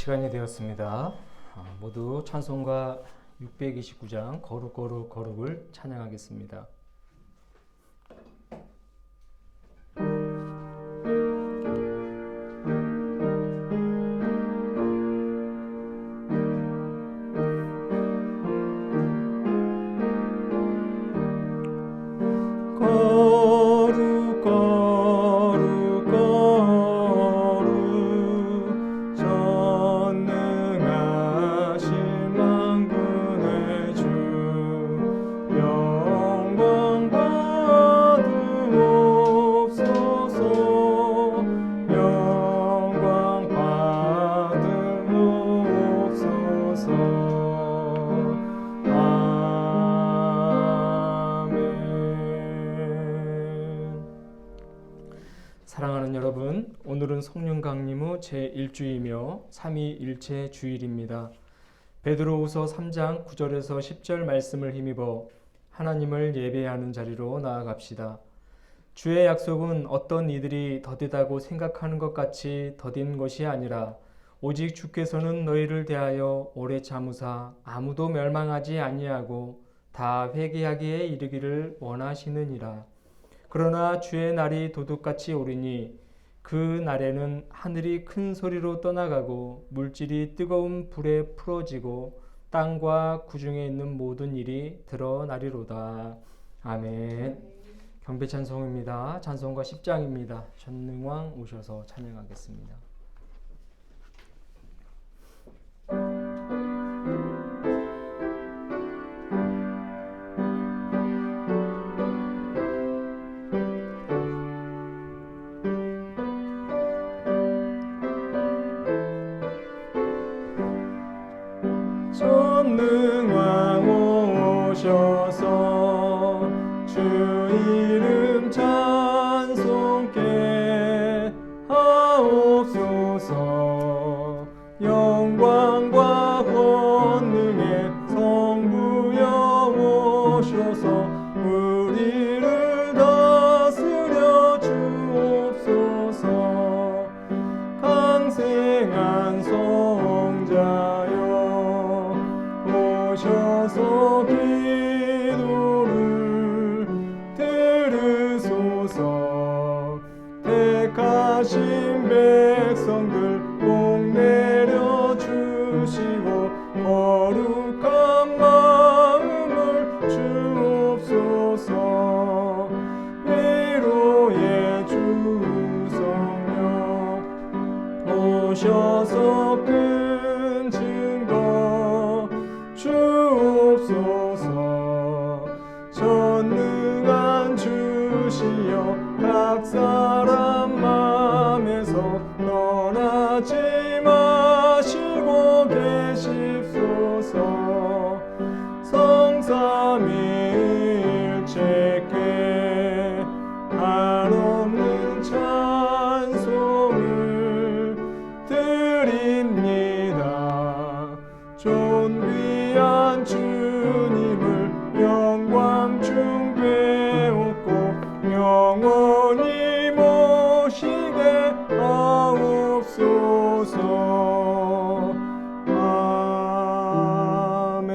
시간이 되었습니다. 모두 찬송가 629장 거룩 거룩 거룩을 찬양하겠습니다. 사랑하는 여러분, 오늘은 성령 강림후 제1주이며 삼위일체 주일입니다. 베드로후서 3장 9절에서 10절 말씀을 힘입어 하나님을 예배하는 자리로 나아갑시다. 주의 약속은 어떤 이들이 더디다고 생각하는 것 같이 더딘 것이 아니라 오직 주께서는 너희를 대하여 오래 참으사 아무도 멸망하지 아니하고 다 회개하기에 이르기를 원하시느니라. 그러나 주의 날이 도둑같이 오리니 그 날에는 하늘이 큰 소리로 떠나가고 물질이 뜨거운 불에 풀어지고 땅과 구중에 있는 모든 일이 드러나리로다. 아멘. 경배 찬송입니다. 찬송가 10장입니다. 전능왕 오셔서 찬양하겠습니다. 전능왕 오셔서 주 이름 찬송케 하옵소서. 영광과 권능의 성부여 오셔서 우리를 다스려 주옵소서. 강생한 성자여 오셔서 기도를 들으소서. 택하신 백성들 복 내려 주시고 거룩한 마음을 주옵소서. 위로의 주 성령 오셔서 큰 증거 주옵소서. 전능한 주시여 각 사람 맘에서 떠나지 마시고 계십소서. 귀한 주님을 영광 중배우고 영원히 모시게 하옵소서. 아멘.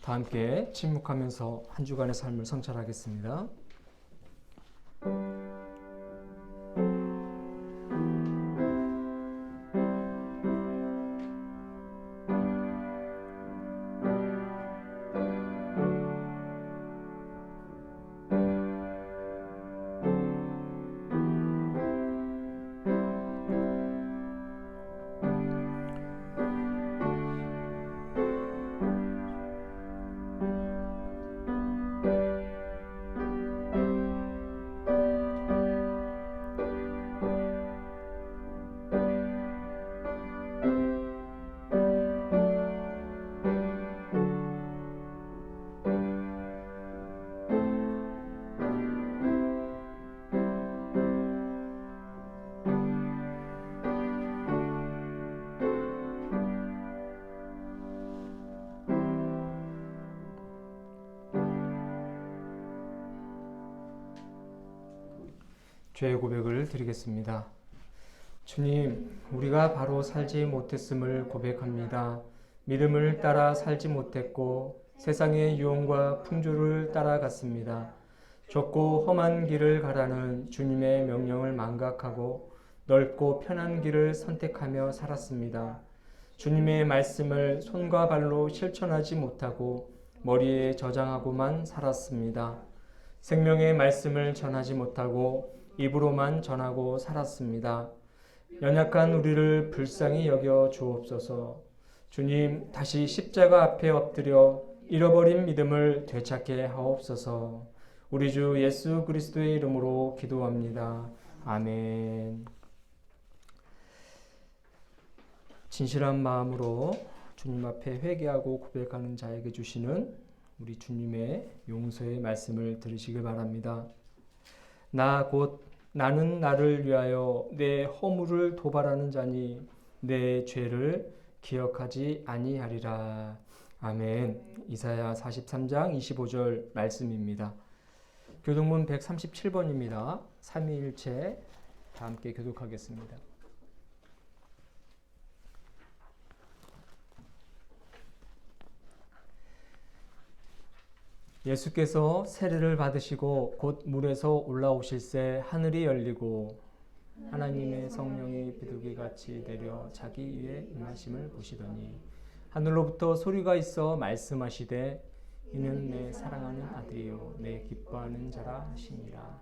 다 함께 침묵하면서 한 주간의 삶을 성찰하겠습니다. 죄의 고백을 드리겠습니다. 주님, 우리가 바로 살지 못했음을 고백합니다. 믿음을 따라 살지 못했고 세상의 유혹과 풍조를 따라갔습니다. 좁고 험한 길을 가라는 주님의 명령을 망각하고 넓고 편한 길을 선택하며 살았습니다. 주님의 말씀을 손과 발로 실천하지 못하고 머리에 저장하고만 살았습니다. 생명의 말씀을 전하지 못하고 입으로만 전하고 살았습니다. 연약한 우리를 불쌍히 여겨 주옵소서. 주님, 다시 십자가 앞에 엎드려 잃어버린 믿음을 되찾게 하옵소서. 우리 주 예수 그리스도의 이름으로 기도합니다. 아멘. 진실한 마음으로 주님 앞에 회개하고 고백하는 자에게 주시는 우리 주님의 용서의 말씀을 들으시길 바랍니다. 나는 나를 위하여 내 허물을 도발하는 자니 내 죄를 기억하지 아니하리라. 아멘. 이사야 43장 25절 말씀입니다. 교독문 137번입니다. 삼위일체 다 함께 교독하겠습니다. 예수께서 세례를 받으시고 곧 물에서 올라오실새 하늘이 열리고 하나님의 성령이 비둘기같이 내려 자기 위에 임하심을 보시더니 하늘로부터 소리가 있어 말씀하시되 이는 내 사랑하는 아들이요 내 기뻐하는 자라 하시니라.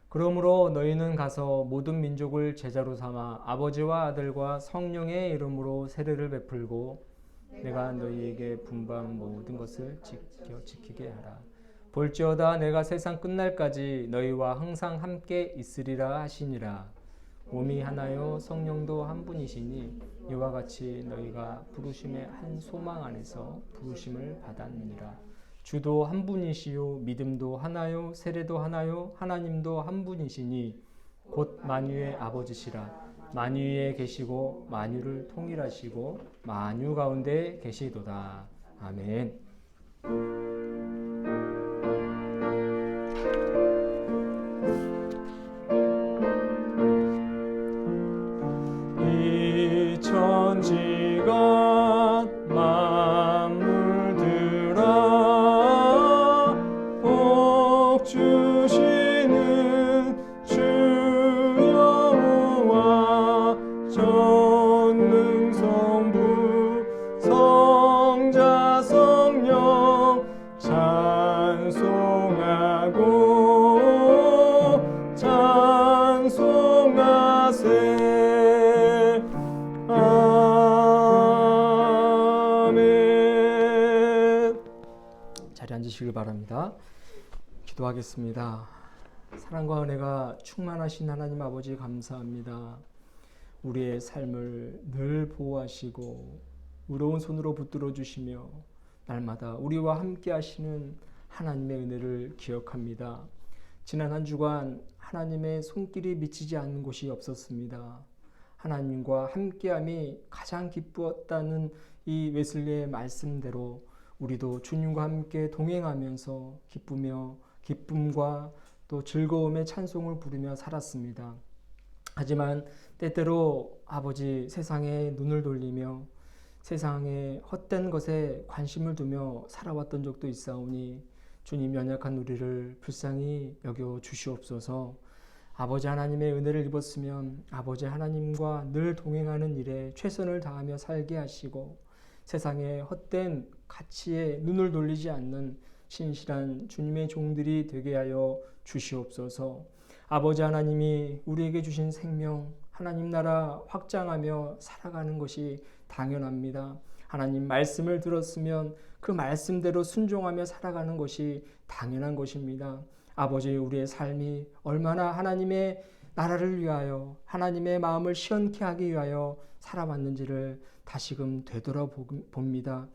그러므로 너희는 가서 모든 민족을 제자로 삼아 아버지와 아들과 성령의 이름으로 세례를 베풀고 내가 너희에게 분부한 모든 것을 지키게 하라. 볼지어다 내가 세상 끝날까지 너희와 항상 함께 있으리라 하시니라. 몸이 하나요 성령도 한 분이시니 이와 같이 너희가 부르심의 한 소망 안에서 부르심을 받았느니라. 주도 한 분이시요 믿음도 하나요 세례도 하나요 하나님도 한 분이시니 곧 만유의 아버지시라. 만유에 계시고 만유를 통일하시고 만유 가운데 계시도다. 아멘. 이 천지가 만물들아 복 주시는 전능성부 성자 성령 찬송하고 찬송하세. 아멘. 자리에 앉으시길 바랍니다. 기도하겠습니다. 사랑과 은혜가 충만하신 하나님 아버지 감사합니다. 우리의 삶을 늘 보호하시고 의로운 손으로 붙들어 주시며 날마다 우리와 함께 하시는 하나님의 은혜를 기억합니다. 지난 한 주간 하나님의 손길이 미치지 않는 곳이 없었습니다. 하나님과 함께함이 가장 기쁘었다는 이 웨슬리의 말씀대로 우리도 주님과 함께 동행하면서 기쁘며 기쁨과 또 즐거움의 찬송을 부르며 살았습니다. 하지만 때때로 아버지 세상에 눈을 돌리며 세상의 헛된 것에 관심을 두며 살아왔던 적도 있사오니 주님 연약한 우리를 불쌍히 여겨 주시옵소서. 아버지 하나님의 은혜를 입었으면 아버지 하나님과 늘 동행하는 일에 최선을 다하며 살게 하시고 세상의 헛된 가치에 눈을 돌리지 않는 신실한 주님의 종들이 되게 하여 주시옵소서. 아버지 하나님이 우리에게 주신 생명 하나님 나라 확장하며 살아가는 것이 당연합니다. 하나님 말씀을 들었으면 그 말씀대로 순종하며 살아가는 것이 당연한 것입니다. 아버지 우리의 삶이 얼마나 하나님의 나라를 위하여 하나님의 마음을 시원케 하기 위하여 살아왔는지를 다시금 되돌아봅니다.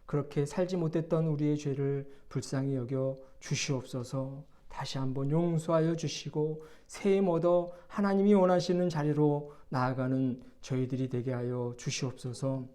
그렇게 살지 못했던 우리의 죄를 불쌍히 여겨 주시옵소서. 다시 한번 용서하여 주시고 새해 얻어 하나님이 원하시는 자리로 나아가는 저희들이 되게 하여 주시옵소서.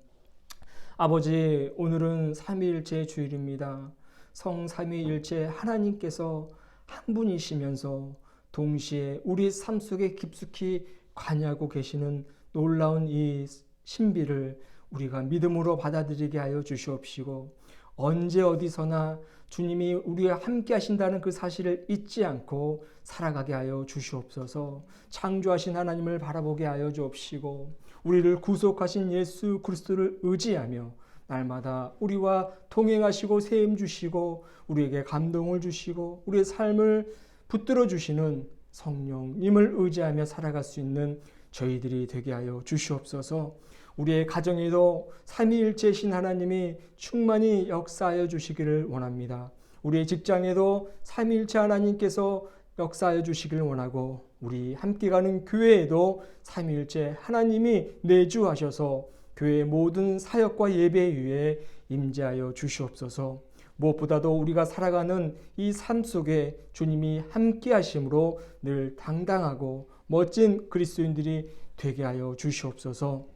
아버지 오늘은 삼위일체 주일입니다. 성삼위일체 하나님께서 한 분이시면서 동시에 우리 삶 속에 깊숙이 관여하고 계시는 놀라운 이 신비를 우리가 믿음으로 받아들이게 하여 주시옵시고 언제 어디서나 주님이 우리와 함께 하신다는 그 사실을 잊지 않고 살아가게 하여 주시옵소서. 창조하신 하나님을 바라보게 하여 주옵시고 우리를 구속하신 예수 그리스도를 의지하며 날마다 우리와 동행하시고 세임 주시고 우리에게 감동을 주시고 우리의 삶을 붙들어 주시는 성령님을 의지하며 살아갈 수 있는 저희들이 되게 하여 주시옵소서. 우리의 가정에도 삼위일체신 하나님이 충만히 역사하여 주시기를 원합니다. 우리의 직장에도 삼위일체 하나님께서 역사하여 주시기를 원하고 우리 함께 가는 교회에도 삼위일체 하나님이 내주하셔서 교회의 모든 사역과 예배 위에 임재하여 주시옵소서. 무엇보다도 우리가 살아가는 이 삶 속에 주님이 함께 하심으로 늘 당당하고 멋진 그리스도인들이 되게 하여 주시옵소서.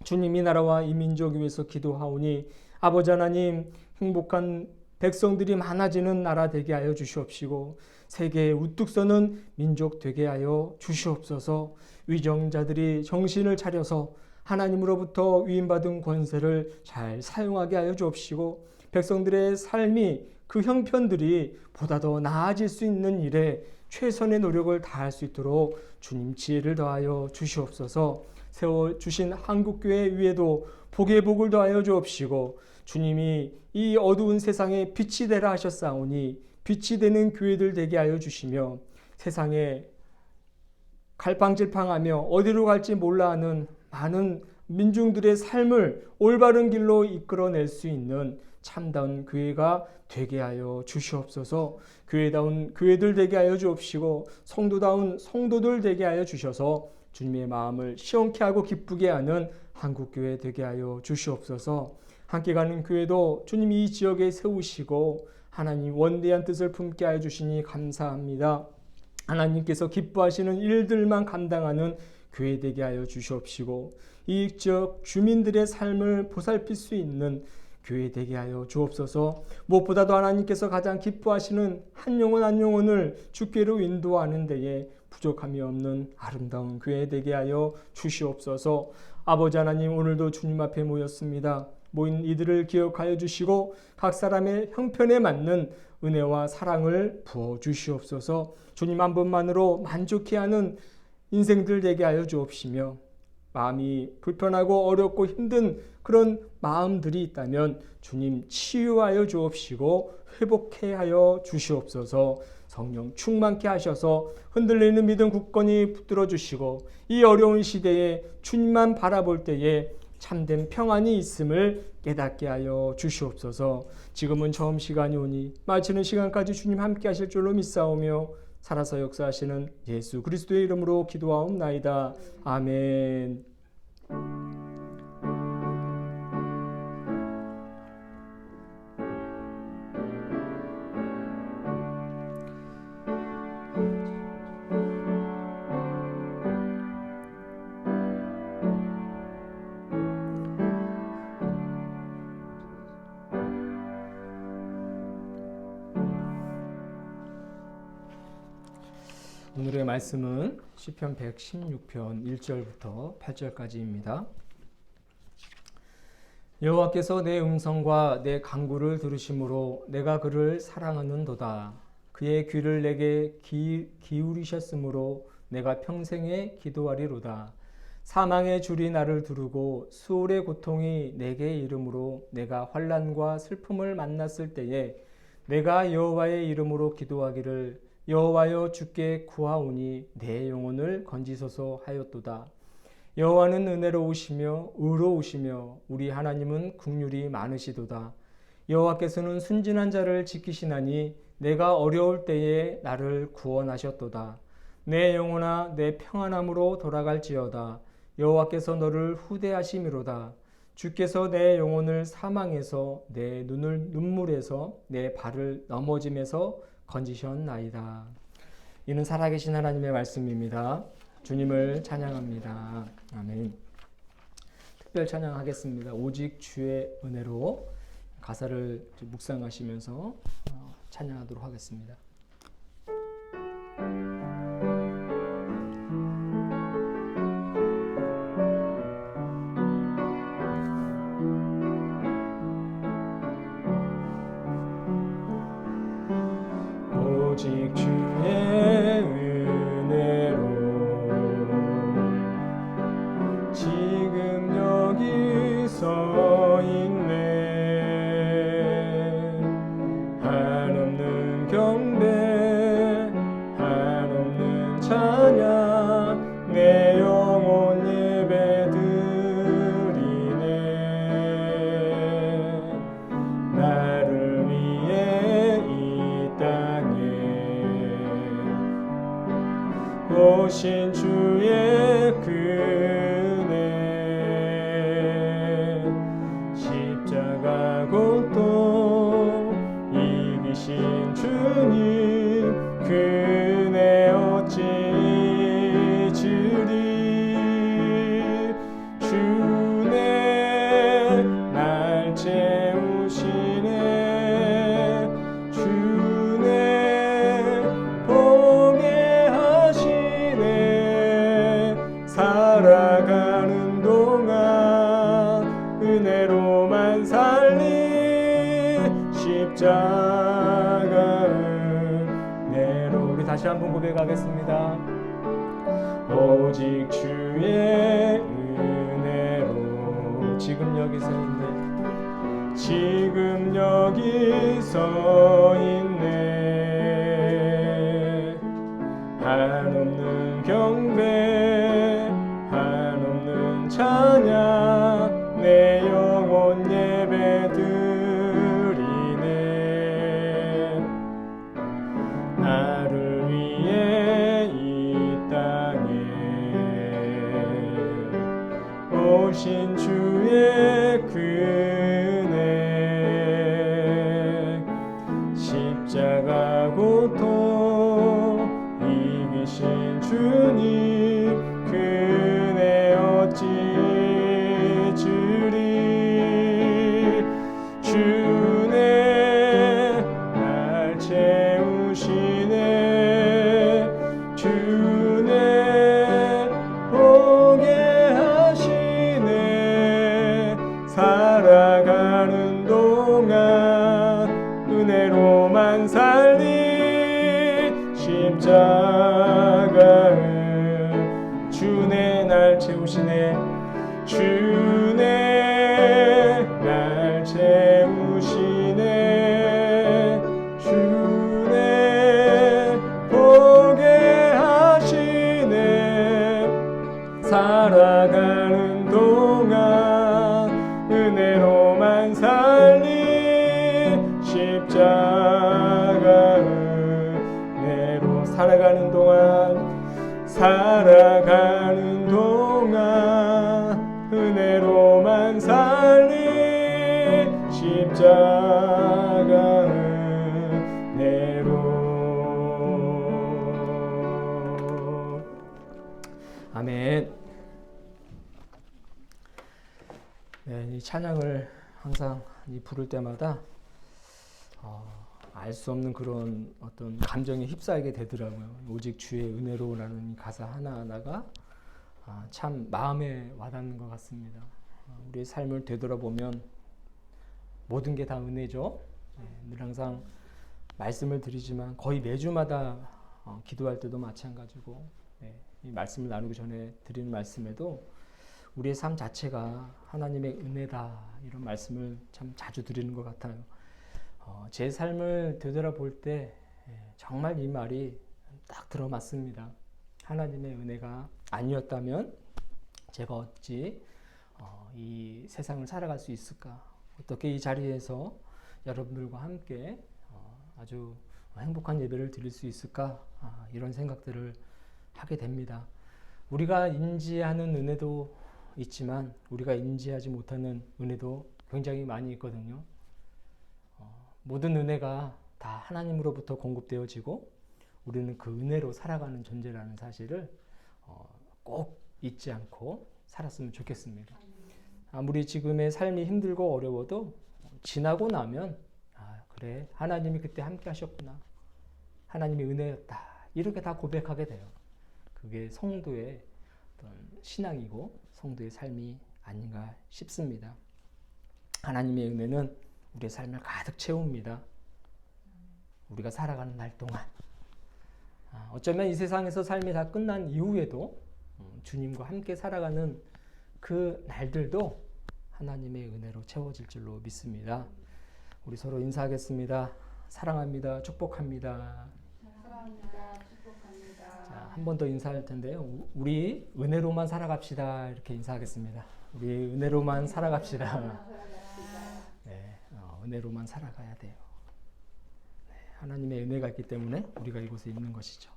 주님이 나라와 이 민족 위해서 기도하오니 아버지 하나님 행복한 백성들이 많아지는 나라 되게 하여 주시옵시고 세계에 우뚝 서는 민족 되게 하여 주시옵소서. 위정자들이 정신을 차려서 하나님으로부터 위임받은 권세를 잘 사용하게 하여 주옵시고 백성들의 삶이 그 형편들이 보다 더 나아질 수 있는 일에 최선의 노력을 다할 수 있도록 주님 지혜를 더하여 주시옵소서. 세워주신 한국교회 위에도 복의 복을 더하여 주옵시고 주님이 이 어두운 세상에 빛이 되라 하셨사오니 빛이 되는 교회들 되게 하여 주시며 세상에 갈팡질팡하며 어디로 갈지 몰라 하는 많은 민중들의 삶을 올바른 길로 이끌어낼 수 있는 참다운 교회가 되게 하여 주시옵소서. 교회다운 교회들 되게 하여 주옵시고 성도다운 성도들 되게 하여 주셔서 주님의 마음을 시원케 하고 기쁘게 하는 한국교회 되게 하여 주시옵소서. 함께 가는 교회도 주님이 이 지역에 세우시고 하나님 원대한 뜻을 품게 하여 주시니 감사합니다. 하나님께서 기뻐하시는 일들만 감당하는 교회 되게 하여 주시옵시고 이 지역 주민들의 삶을 보살필 수 있는 교회 되게 하여 주옵소서. 무엇보다도 하나님께서 가장 기뻐하시는 한 영혼 한 영혼을 주께로 인도하는 데에 부족함이 없는 아름다운 교회 되게 하여 주시옵소서. 아버지 하나님 오늘도 주님 앞에 모였습니다. 모인 이들을 기억하여 주시고 각 사람의 형편에 맞는 은혜와 사랑을 부어 주시옵소서. 주님 한 분만으로 만족해 하는 인생들 되게 하여 주옵시며 마음이 불편하고 어렵고 힘든 그런 마음들이 있다면 주님 치유하여 주옵시고 회복해 하여 주시옵소서. 성령 충만케 하셔서 흔들리는 믿음 굳건히 붙들어 주시고 이 어려운 시대에 주님만 바라볼 때에 참된 평안이 있음을 깨닫게 하여 주시옵소서. 지금은 처음 시간이 오니 마치는 시간까지 주님 함께 하실 줄로 믿사오며 살아서 역사하시는 예수 그리스도의 이름으로 기도하옵나이다. 아멘. 오늘의 말씀은 시편 116편 1절부터 8절까지입니다. 여호와께서 내 음성과 내 간구를 들으심으로 내가 그를 사랑하는도다. 그의 귀를 내게 기울이셨으므로 내가 평생에 기도하리로다. 사망의 줄이 나를 두르고 수월의 고통이 내게 이름으로 내가 환난과 슬픔을 만났을 때에 내가 여호와의 이름으로 기도하기를 여호와여 주께 구하오니 내 영혼을 건지소서 하였도다. 여호와는 은혜로우시며 의로우시며 우리 하나님은 긍휼이 많으시도다. 여호와께서는 순진한 자를 지키시나니 내가 어려울 때에 나를 구원하셨도다. 내 영혼아 내 평안함으로 돌아갈지어다. 여호와께서 너를 후대하심이로다. 주께서 내 영혼을 사망에서 내 눈을 눈물에서 내 발을 넘어짐에서 건지셨나이다. 이는 살아계신 하나님의 말씀입니다. 주님을 찬양합니다. 아멘. 특별 찬양하겠습니다. 오직 주의 은혜로 가사를 묵상하시면서 찬양하도록 하겠습니다. 오직 주의 은혜로 지금 여기 서 있네. 한없는 경배 한없는 찬양 내 영혼 예배 드리네. 나를 위해 이 땅에 오신 주의 그네. 십자가 고통 이기신 주님 그네 어찌 잊으리. 주네 날 채우시네. 주네 보게 하시네. 살아가는 동안 은혜로만 살리. 십자가 은혜로. 우리 다시 한번 고백하겠습니다. 오직 주의 은혜로 지금 여기서 있네. 지금 여기 서 있네. 한없는 경배 한없는 찬양 내 영혼 예배 드리네. 나를 위해 이 땅에 오신 주의 그네. 십자가 고통 이기신 주님 그네 어찌 잊으리. 주네 날 채우시네. 주네 보게 하시네. 살아가는 동안 은혜로만 살리. 십자가는 주네 날 채우시네. 주네 날 채우시네. 주네 보게 하시네. 살아가는 동안 은혜로만 살리. 십자가 은혜로. 살아가는 동안 살아가는 동안 은혜로만 살리. 십자가 은혜로. 아멘. 네, 이 찬양을 항상 부를 때마다 알 수 없는 그런 어떤 감정에 휩싸이게 되더라고요. 오직 주의 은혜로라는 이 가사 하나하나가 참 마음에 와닿는 것 같습니다. 우리의 삶을 되돌아보면 모든 게 다 은혜죠. 늘 항상 말씀을 드리지만 거의 매주마다 기도할 때도 마찬가지고 이 말씀을 나누기 전에 드리는 말씀에도 우리의 삶 자체가 하나님의 은혜다 이런 말씀을 참 자주 드리는 것 같아요. 제 삶을 되돌아볼 때 정말 이 말이 딱 들어맞습니다. 하나님의 은혜가 아니었다면 제가 어찌 이 세상을 살아갈 수 있을까? 어떻게 이 자리에서 여러분들과 함께 아주 행복한 예배를 드릴 수 있을까? 이런 생각들을 하게 됩니다. 우리가 인지하는 은혜도 있지만 우리가 인지하지 못하는 은혜도 굉장히 많이 있거든요. 모든 은혜가 다 하나님으로부터 공급되어지고 우리는 그 은혜로 살아가는 존재라는 사실을 꼭 잊지 않고 살았으면 좋겠습니다. 아무리 지금의 삶이 힘들고 어려워도 지나고 나면 그래 하나님이 그때 함께 하셨구나. 하나님의 은혜였다. 이렇게 다 고백하게 돼요. 그게 성도의 어떤 신앙이고 성도의 삶이 아닌가 싶습니다. 하나님의 은혜는 우리의 삶을 가득 채웁니다. 우리가 살아가는 날 동안 어쩌면 이 세상에서 삶이 다 끝난 이후에도 주님과 함께 살아가는 그 날들도 하나님의 은혜로 채워질 줄로 믿습니다. 우리 서로 인사하겠습니다. 사랑합니다. 축복합니다. 사랑합니다. 축복합니다. 한 번 더 인사할 텐데요. 우리 은혜로만 살아갑시다. 이렇게 인사하겠습니다. 우리 은혜로만 살아갑시다. 네, 은혜로만 살아가야 돼요. 네, 하나님의 은혜가 있기 때문에 우리가 이곳에 있는 것이죠.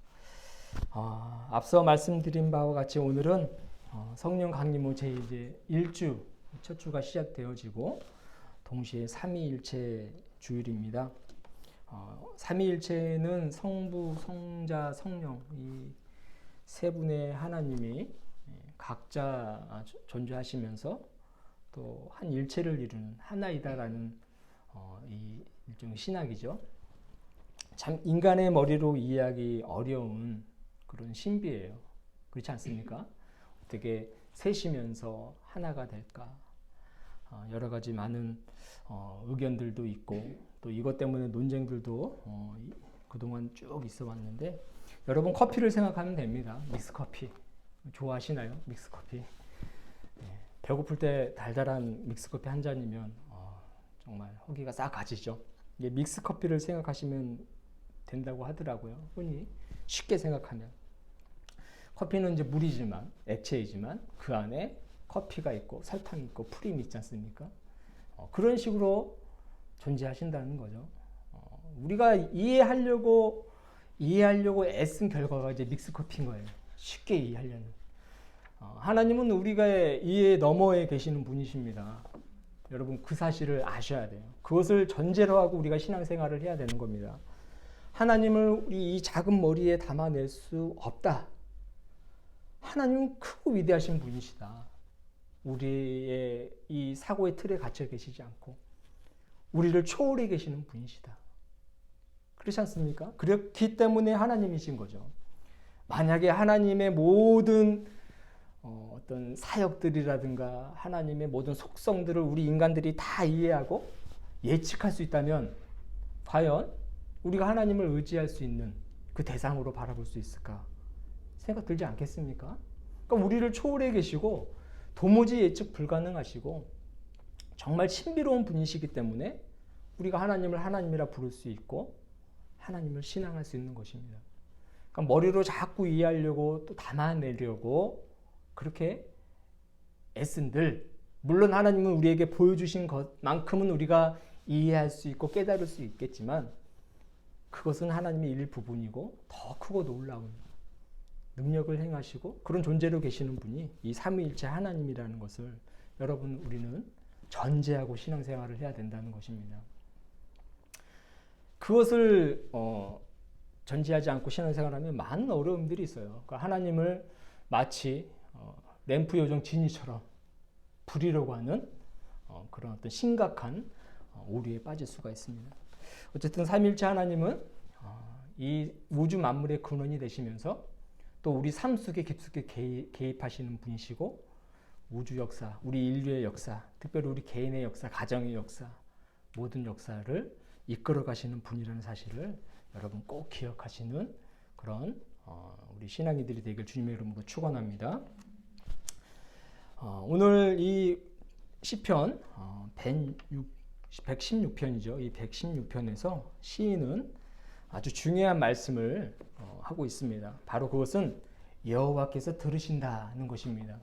앞서 말씀드린 바와 같이 오늘은 성령 강림후 제1주 첫 주가 시작되어지고 동시에 삼위일체 주일입니다. 삼위일체는 성부, 성자, 성령 이 세 분의 하나님이 각자 존재하시면서 또 한 일체를 이루는 하나이다라는 이 일종의 신학이죠. 참 인간의 머리로 이해하기 어려운 그런 신비예요. 그렇지 않습니까? 어떻게 셋이면서 하나가 될까? 여러 가지 많은 의견들도 있고 또 이것 때문에 논쟁들도 그동안 쭉 있어 왔는데 여러분 커피를 생각하면 됩니다. 믹스커피 좋아하시나요? 믹스커피 배고플 때 달달한 믹스커피 한 잔이면 정말 허기가 싹 가지죠. 믹스커피를 생각하시면 된다고 하더라고요. 흔히 쉽게 생각하면 커피는 이제 물이지만 액체이지만 그 안에 커피가 있고 설탕이 있고 프림이 있지 않습니까? 그런 식으로 존재하신다는 거죠. 우리가 이해하려고 애쓴 결과가 이제 믹스커피인 거예요. 쉽게 이해하려는. 하나님은 우리가 이해 너머에 계시는 분이십니다. 여러분 그 사실을 아셔야 돼요. 그것을 전제로 하고 우리가 신앙생활을 해야 되는 겁니다. 하나님을 우리 이 작은 머리에 담아낼 수 없다. 하나님은 크고 위대하신 분이시다. 우리의 이 사고의 틀에 갇혀 계시지 않고 우리를 초월해 계시는 분이시다. 그렇지 않습니까? 그렇기 때문에 하나님이신 거죠. 만약에 하나님의 모든 어떤 사역들이라든가 하나님의 모든 속성들을 우리 인간들이 다 이해하고 예측할 수 있다면 과연 우리가 하나님을 의지할 수 있는 그 대상으로 바라볼 수 있을까? 생각 들지 않겠습니까? 그러니까 우리를 초월해 계시고 도무지 예측 불가능하시고 정말 신비로운 분이시기 때문에 우리가 하나님을 하나님이라 부를 수 있고 하나님을 신앙할 수 있는 것입니다. 그러니까 머리로 자꾸 이해하려고 또 담아내려고 그렇게 애쓴들 물론 하나님은 우리에게 보여주신 것만큼은 우리가 이해할 수 있고 깨달을 수 있겠지만 그것은 하나님의 일부분이고 더 크고 놀라운 능력을 행하시고 그런 존재로 계시는 분이 이 삼위일체 하나님이라는 것을 여러분 우리는 전제하고 신앙생활을 해야 된다는 것입니다. 그것을 전제하지 않고 신앙생활하면 많은 어려움들이 있어요. 그러니까 하나님을 마치 램프 요정 지니처럼 부리려고 하는 그런 어떤 심각한 오류에 빠질 수가 있습니다. 어쨌든 삼위일체 하나님은 이 우주 만물의 근원이 되시면서 또 우리 삶 속에 깊숙이 개입하시는 분이시고 우주 역사, 우리 인류의 역사, 특별히 우리 개인의 역사, 가정의 역사, 모든 역사를 이끌어 가시는 분이라는 사실을 여러분 꼭 기억하시는 그런 우리 신앙이들이 되길 주님의 이름으로 축원합니다. 오늘 이 시편 116편이죠. 이 116편에서 시인은 아주 중요한 말씀을 하고 있습니다. 바로 그것은 여호와께서 들으신다는 것입니다.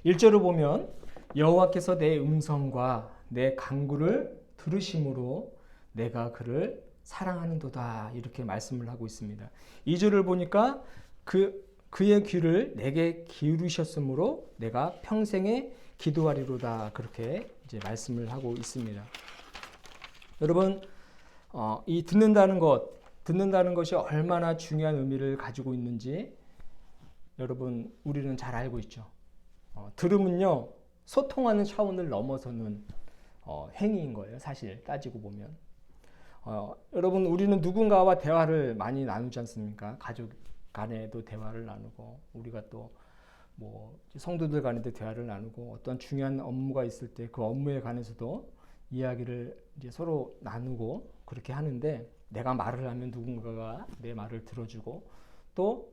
1절을 보면 여호와께서 내 음성과 내 간구를 들으심으로 내가 그를 사랑하는도다 이렇게 말씀을 하고 있습니다. 2절을 보니까 그의 귀를 내게 기울이셨으므로 내가 평생에 기도하리로다 그렇게 이제 말씀을 하고 있습니다. 여러분 이 듣는다는 것이 얼마나 중요한 의미를 가지고 있는지 여러분 우리는 잘 알고 있죠. 들음은요 소통하는 차원을 넘어서는 행위인 거예요. 사실 따지고 보면 여러분 우리는 누군가와 대화를 많이 나누지 않습니까? 가족 간에도 대화를 나누고 우리가 또 뭐 성도들 간에도 대화를 나누고 어떤 중요한 업무가 있을 때 그 업무에 관해서도 이야기를 이제 서로 나누고 그렇게 하는데 내가 말을 하면 누군가가 내 말을 들어주고 또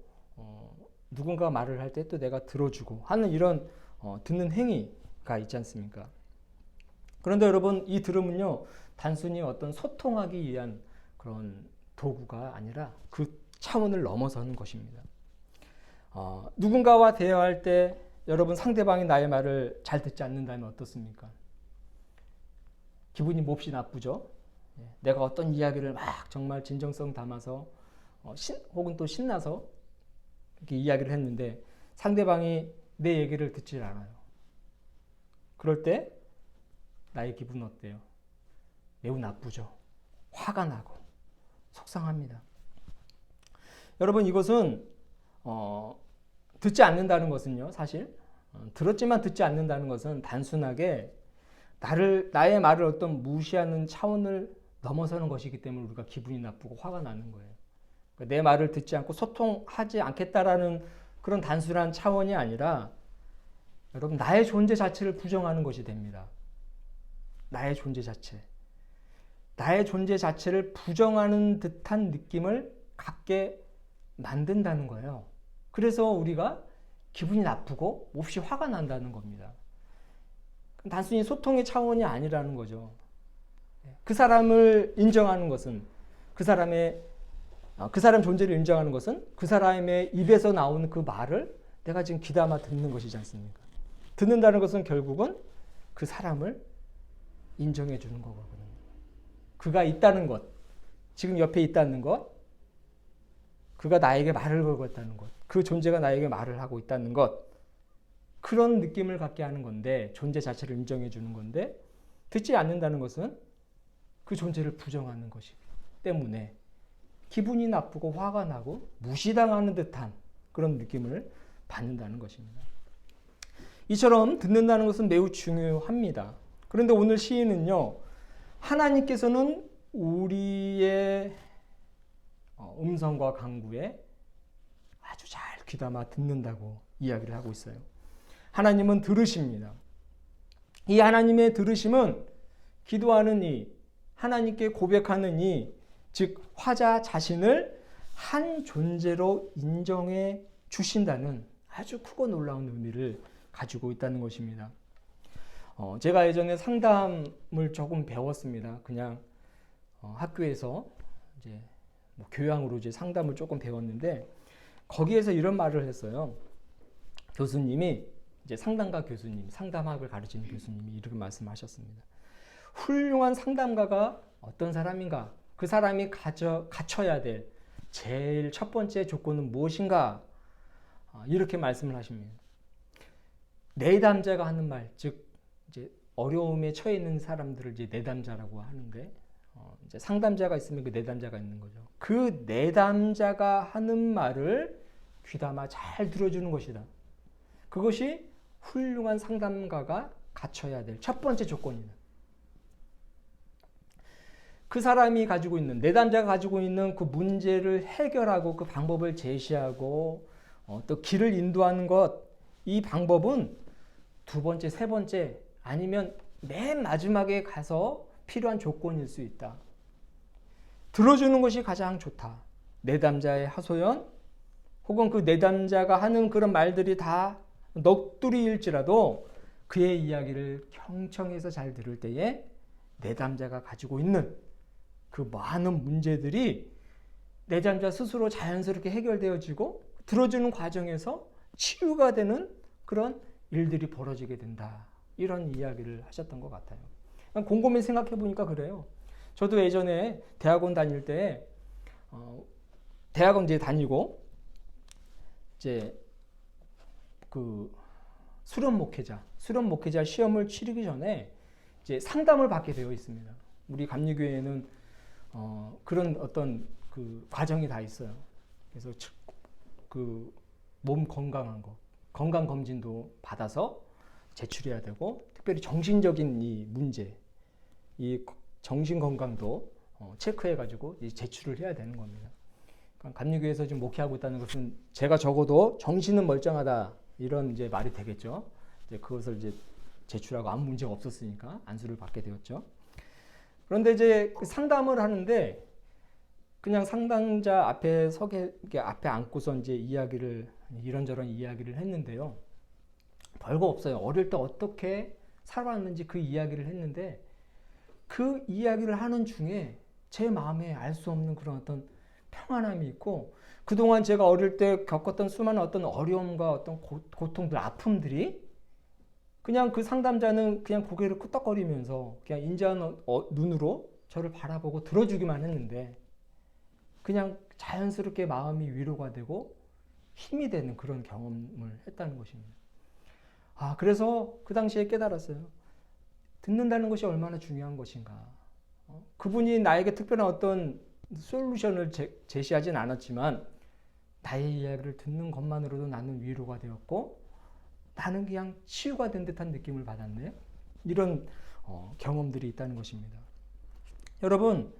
누군가가 말을 할 때 또 내가 들어주고 하는 이런 듣는 행위가 있지 않습니까? 그런데 여러분 이 들음은요 단순히 어떤 소통하기 위한 그런 도구가 아니라 그 차원을 넘어서는 것입니다. 누군가와 대화할 때 여러분 상대방이 나의 말을 잘 듣지 않는다면 어떻습니까? 기분이 몹시 나쁘죠. 내가 어떤 이야기를 막 정말 진정성 담아서 혹은 또 신나서 이렇게 이야기를 했는데 상대방이 내 얘기를 듣질 않아요. 그럴 때 나의 기분은 어때요? 매우 나쁘죠. 화가 나고 속상합니다. 여러분 이것은 듣지 않는다는 것은요 사실 들었지만 듣지 않는다는 것은 단순하게 나의 말을 어떤 무시하는 차원을 넘어서는 것이기 때문에 우리가 기분이 나쁘고 화가 나는 거예요. 그러니까 내 말을 듣지 않고 소통하지 않겠다라는 그런 단순한 차원이 아니라 여러분 나의 존재 자체를 부정하는 것이 됩니다. 나의 존재 자체를 부정하는 듯한 느낌을 갖게 만든다는 거예요. 그래서 우리가 기분이 나쁘고 몹시 화가 난다는 겁니다. 단순히 소통의 차원이 아니라는 거죠. 그 사람을 인정하는 것은 그 사람 존재를 인정하는 것은 그 사람의 입에서 나오는 그 말을 내가 지금 귀담아 듣는 것이지 않습니까? 듣는다는 것은 결국은 그 사람을 인정해 주는 거거든요. 그가 있다는 것, 지금 옆에 있다는 것, 그가 나에게 말을 걸고 있다는 것, 그 존재가 나에게 말을 하고 있다는 것, 그런 느낌을 갖게 하는 건데 존재 자체를 인정해 주는 건데 듣지 않는다는 것은 그 존재를 부정하는 것이기 때문에 기분이 나쁘고 화가 나고 무시당하는 듯한 그런 느낌을 받는다는 것입니다. 이처럼 듣는다는 것은 매우 중요합니다. 그런데 오늘 시인은요, 하나님께서는 우리의 음성과 간구에 아주 잘 귀담아 듣는다고 이야기를 하고 있어요. 하나님은 들으십니다. 이 하나님의 들으심은 기도하는 이, 하나님께 고백하는 이, 즉 화자 자신을 한 존재로 인정해 주신다는 아주 크고 놀라운 의미를 가지고 있다는 것입니다. 제가 예전에 상담을 조금 배웠습니다. 그냥 학교에서 이제 교양으로 이제 상담을 조금 배웠는데 거기에서 이런 말을 했어요. 교수님이 이제 상담가 교수님, 상담학을 가르치는 교수님이 이렇게 말씀하셨습니다. 훌륭한 상담가가 어떤 사람인가? 그 사람이 갖춰야 될 제일 첫 번째 조건은 무엇인가? 이렇게 말씀을 하십니다. 내담자가 하는 말, 즉 이제 어려움에 처해 있는 사람들을 이제 내담자라고 하는데 이제 상담자가 있으면 그 내담자가 있는 거죠. 그 내담자가 하는 말을 귀담아 잘 들어주는 것이다. 그것이 훌륭한 상담가가 갖춰야 될 첫 번째 조건이다. 그 사람이 가지고 있는, 내담자가 가지고 있는 그 문제를 해결하고 그 방법을 제시하고 또 길을 인도하는 것, 이 방법은 두 번째, 세 번째 아니면 맨 마지막에 가서 필요한 조건일 수 있다. 들어주는 것이 가장 좋다. 내담자의 하소연 혹은 그 내담자가 하는 그런 말들이 다 넋두리일지라도 그의 이야기를 경청해서 잘 들을 때에 내담자가 가지고 있는 그 많은 문제들이 내담자 스스로 자연스럽게 해결되어지고 들어주는 과정에서 치유가 되는 그런 일들이 벌어지게 된다. 이런 이야기를 하셨던 것 같아요. 곰곰이 생각해 보니까 그래요. 저도 예전에 대학원 다닐 때 대학원 이제 다니고 이제 그 수련 목회자 시험을 치르기 전에 이제 상담을 받게 되어 있습니다. 우리 감리교회에는 그런 어떤 그 과정이 다 있어요. 그래서 그 몸 건강한 거, 건강 검진도 받아서 제출해야 되고, 특별히 정신적인 이 문제, 이 정신 건강도 체크해가지고 제출을 해야 되는 겁니다. 그러니까 감리교회에서 지금 목회하고 있다는 것은 제가 적어도 정신은 멀쩡하다 이런 이제 말이 되겠죠. 이제 그것을 이제 제출하고 아무 문제가 없었으니까 안수를 받게 되었죠. 그런데 이제 상담을 하는데 그냥 상담자 앞에 앞에 앉고서 이제 이런저런 이야기를 했는데요. 별거 없어요. 어릴 때 어떻게 살아왔는지 그 이야기를 했는데 그 이야기를 하는 중에 제 마음에 알 수 없는 그런 어떤 평안함이 있고, 그동안 제가 어릴 때 겪었던 수많은 어떤 어려움과 어떤 고통들, 아픔들이 그냥 그 상담자는 그냥 고개를 끄덕거리면서 그냥 인자한 눈으로 저를 바라보고 들어주기만 했는데 그냥 자연스럽게 마음이 위로가 되고 힘이 되는 그런 경험을 했다는 것입니다. 그래서 그 당시에 깨달았어요. 듣는다는 것이 얼마나 중요한 것인가. 그분이 나에게 특별한 어떤 솔루션을 제시하진 않았지만 나의 이야기를 듣는 것만으로도 나는 위로가 되었고 나는 그냥 치유가 된 듯한 느낌을 받았네. 이런 경험들이 있다는 것입니다. 여러분,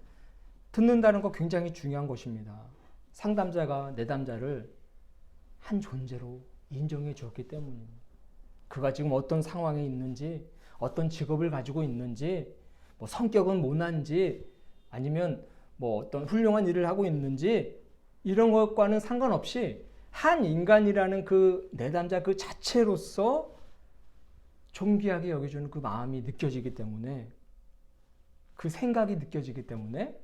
듣는다는 거 굉장히 중요한 것입니다. 상담자가 내담자를 한 존재로 인정해 주었기 때문입니다. 그가 지금 어떤 상황에 있는지, 어떤 직업을 가지고 있는지, 뭐 성격은 모난지, 아니면 뭐 어떤 훌륭한 일을 하고 있는지 이런 것과는 상관없이 한 인간이라는 그 내담자 그 자체로서 존귀하게 여겨주는 그 마음이 느껴지기 때문에, 그 생각이 느껴지기 때문에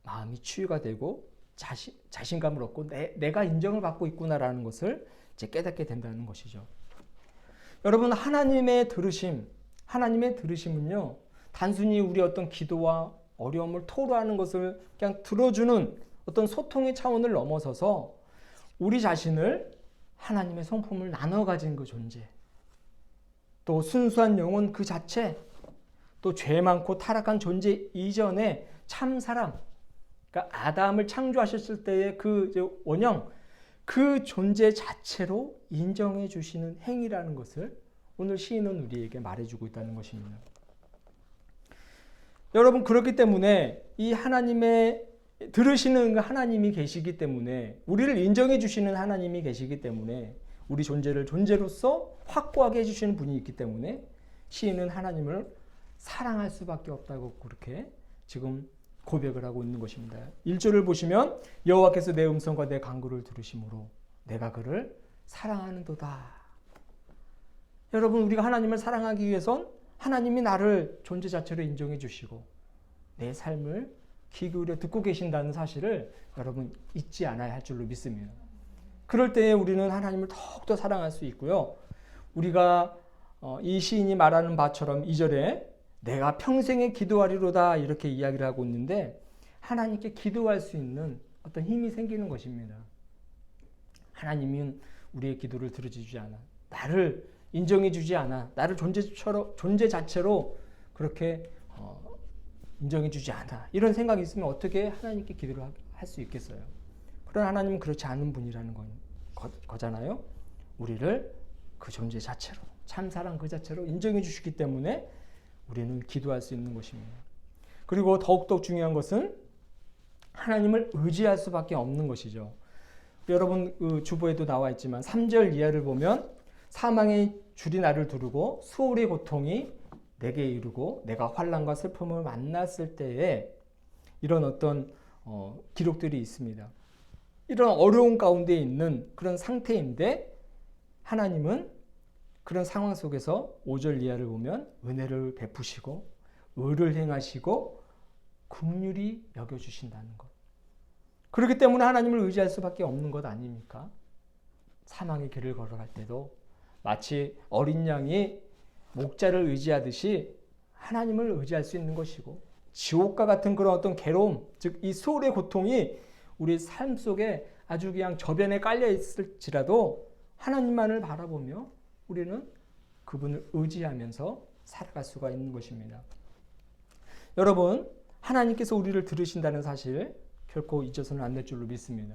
마음이 치유가 되고 자신감을 얻고 내가 인정을 받고 있구나라는 것을 이제 깨닫게 된다는 것이죠. 여러분, 하나님의 들으심은요, 단순히 우리 어떤 기도와 어려움을 토로하는 것을 그냥 들어주는 어떤 소통의 차원을 넘어서서 우리 자신을 하나님의 성품을 나눠 가진 그 존재, 또 순수한 영혼 그 자체, 또 죄 많고 타락한 존재 이전에 참 사람, 그러니까 아담을 창조하셨을 때의 그 원형, 그 존재 자체로 인정해 주시는 행위라는 것을 오늘 시인은 우리에게 말해주고 있다는 것입니다. 여러분, 그렇기 때문에 이 하나님의 들으시는 하나님이 계시기 때문에, 우리를 인정해 주시는 하나님이 계시기 때문에, 우리 존재를 존재로서 확고하게 해주시는 분이 있기 때문에 시인은 하나님을 사랑할 수밖에 없다고 그렇게 지금 고백을 하고 있는 것입니다. 1절을 보시면 여호와께서 내 음성과 내 간구를 들으심으로 내가 그를 사랑하는도다. 여러분, 우리가 하나님을 사랑하기 위해선 하나님이 나를 존재 자체로 인정해 주시고 내 삶을 귀 기울여 듣고 계신다는 사실을 여러분 잊지 않아야 할 줄로 믿습니다. 그럴 때에 우리는 하나님을 더욱더 사랑할 수 있고요. 우리가 이 시인이 말하는 바처럼 2절에 내가 평생에 기도하리로다 이렇게 이야기를 하고 있는데, 하나님께 기도할 수 있는 어떤 힘이 생기는 것입니다. 하나님은 우리의 기도를 들어주지 않아, 나를 인정해 주지 않아, 나를 존재 자체로 그렇게 인정해 주지 않아, 이런 생각이 있으면 어떻게 하나님께 기도를 할 수 있겠어요? 그런 하나님은 그렇지 않은 분이라는 거잖아요. 우리를 그 존재 자체로, 참사랑 그 자체로 인정해 주시기 때문에 우리는 기도할 수 있는 것입니다. 그리고 더욱더 중요한 것은 하나님을 의지할 수밖에 없는 것이죠. 여러분 주보에도 나와 있지만 3절 이하를 보면 사망의 줄이 나를 두르고 수월의 고통이 내게 이르고 내가 환난과 슬픔을 만났을 때에 이런 어떤 기록들이 있습니다. 이런 어려운 가운데 있는 그런 상태인데 하나님은 그런 상황 속에서 5절 이하를 보면 은혜를 베푸시고 의를 행하시고 긍휼히 여겨주신다는 것. 그렇기 때문에 하나님을 의지할 수밖에 없는 것 아닙니까? 사망의 길을 걸어갈 때도 마치 어린 양이 목자를 의지하듯이 하나님을 의지할 수 있는 것이고 지옥과 같은 그런 어떤 괴로움, 즉 이 수월의 고통이 우리 삶 속에 아주 그냥 저변에 깔려 있을지라도 하나님만을 바라보며 우리는 그분을 의지하면서 살아갈 수가 있는 것입니다. 여러분, 하나님께서 우리를 들으신다는 사실 결코 잊어서는 안 될 줄로 믿습니다.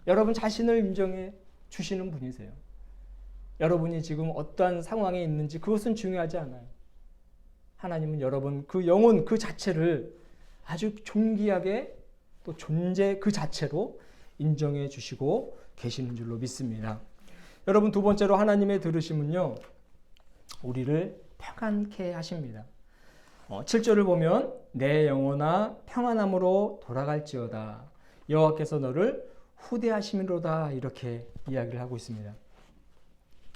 여러분 자신을 인정해 주시는 분이세요. 여러분이 지금 어떠한 상황에 있는지 그것은 중요하지 않아요. 하나님은 여러분 그 영혼 그 자체를 아주 존귀하게 또 존재 그 자체로 인정해 주시고 계시는 줄로 믿습니다. 여러분 두 번째로 하나님의 들으심은요. 우리를 평안케 하십니다. 7절을 보면 내 영혼아 평안함으로 돌아갈지어다. 여호와께서 너를 후대하심이로다 이렇게 이야기를 하고 있습니다.